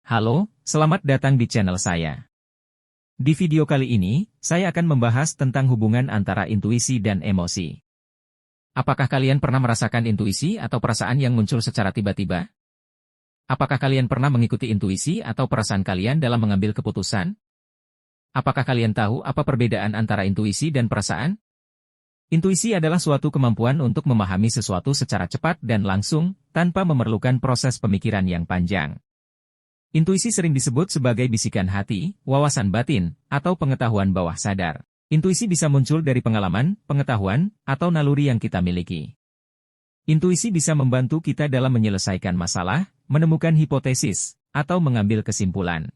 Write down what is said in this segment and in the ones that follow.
Halo, selamat datang di channel saya. Di video kali ini, saya akan membahas tentang hubungan antara intuisi dan emosi. Apakah kalian pernah merasakan intuisi atau perasaan yang muncul secara tiba-tiba? Apakah kalian pernah mengikuti intuisi atau perasaan kalian dalam mengambil keputusan? Apakah kalian tahu apa perbedaan antara intuisi dan perasaan? Intuisi adalah suatu kemampuan untuk memahami sesuatu secara cepat dan langsung, tanpa memerlukan proses pemikiran yang panjang. Intuisi sering disebut sebagai bisikan hati, wawasan batin, atau pengetahuan bawah sadar. Intuisi bisa muncul dari pengalaman, pengetahuan, atau naluri yang kita miliki. Intuisi bisa membantu kita dalam menyelesaikan masalah, menemukan hipotesis, atau mengambil kesimpulan.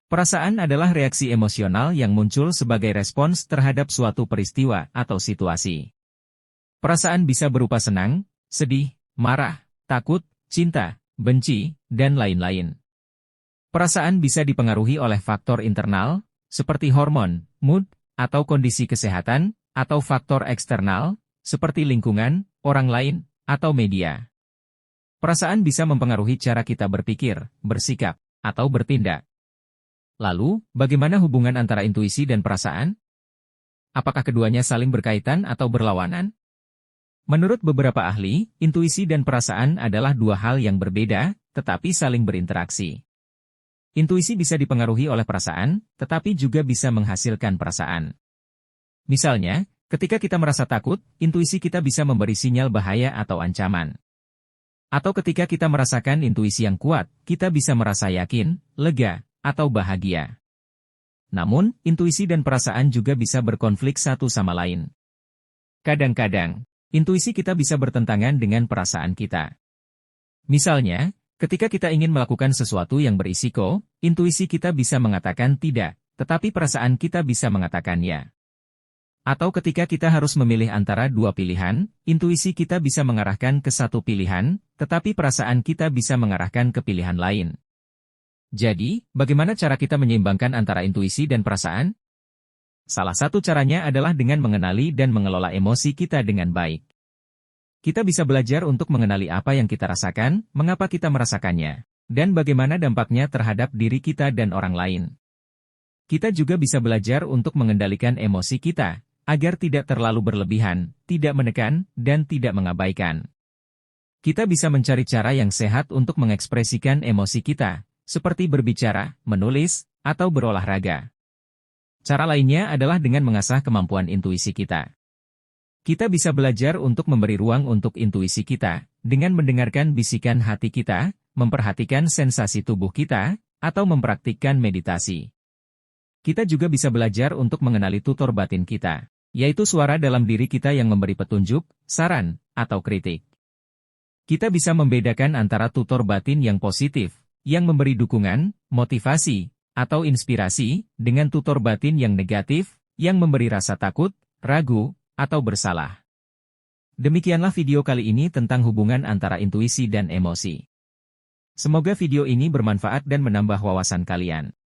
Perasaan adalah reaksi emosional yang muncul sebagai respons terhadap suatu peristiwa atau situasi. Perasaan bisa berupa senang, sedih, marah, takut, cinta, benci, dan lain-lain. Perasaan bisa dipengaruhi oleh faktor internal, seperti hormon, mood, atau kondisi kesehatan, atau faktor eksternal, seperti lingkungan, orang lain, atau media. Perasaan bisa mempengaruhi cara kita berpikir, bersikap, atau bertindak. Lalu, bagaimana hubungan antara intuisi dan perasaan? Apakah keduanya saling berkaitan atau berlawanan? Menurut beberapa ahli, intuisi dan perasaan adalah dua hal yang berbeda, tetapi saling berinteraksi. Intuisi bisa dipengaruhi oleh perasaan, tetapi juga bisa menghasilkan perasaan. Misalnya, ketika kita merasa takut, intuisi kita bisa memberi sinyal bahaya atau ancaman. Atau ketika kita merasakan intuisi yang kuat, kita bisa merasa yakin, lega, atau bahagia. Namun, intuisi dan perasaan juga bisa berkonflik satu sama lain. Kadang-kadang, intuisi kita bisa bertentangan dengan perasaan kita. Misalnya, ketika kita ingin melakukan sesuatu yang berisiko, intuisi kita bisa mengatakan tidak, tetapi perasaan kita bisa mengatakan ya. Atau ketika kita harus memilih antara dua pilihan, intuisi kita bisa mengarahkan ke satu pilihan, tetapi perasaan kita bisa mengarahkan ke pilihan lain. Jadi, bagaimana cara kita menyeimbangkan antara intuisi dan perasaan? Salah satu caranya adalah dengan mengenali dan mengelola emosi kita dengan baik. Kita bisa belajar untuk mengenali apa yang kita rasakan, mengapa kita merasakannya, dan bagaimana dampaknya terhadap diri kita dan orang lain. Kita juga bisa belajar untuk mengendalikan emosi kita, agar tidak terlalu berlebihan, tidak menekan, dan tidak mengabaikan. Kita bisa mencari cara yang sehat untuk mengekspresikan emosi kita, seperti berbicara, menulis, atau berolahraga. Cara lainnya adalah dengan mengasah kemampuan intuisi kita. Kita bisa belajar untuk memberi ruang untuk intuisi kita, dengan mendengarkan bisikan hati kita, memperhatikan sensasi tubuh kita, atau mempraktikkan meditasi. Kita juga bisa belajar untuk mengenali tutor batin kita, yaitu suara dalam diri kita yang memberi petunjuk, saran, atau kritik. Kita bisa membedakan antara tutor batin yang positif, yang memberi dukungan, motivasi, atau inspirasi, dengan tutor batin yang negatif, yang memberi rasa takut, ragu, atau bersalah. Demikianlah video kali ini tentang hubungan antara intuisi dan emosi. Semoga video ini bermanfaat dan menambah wawasan kalian.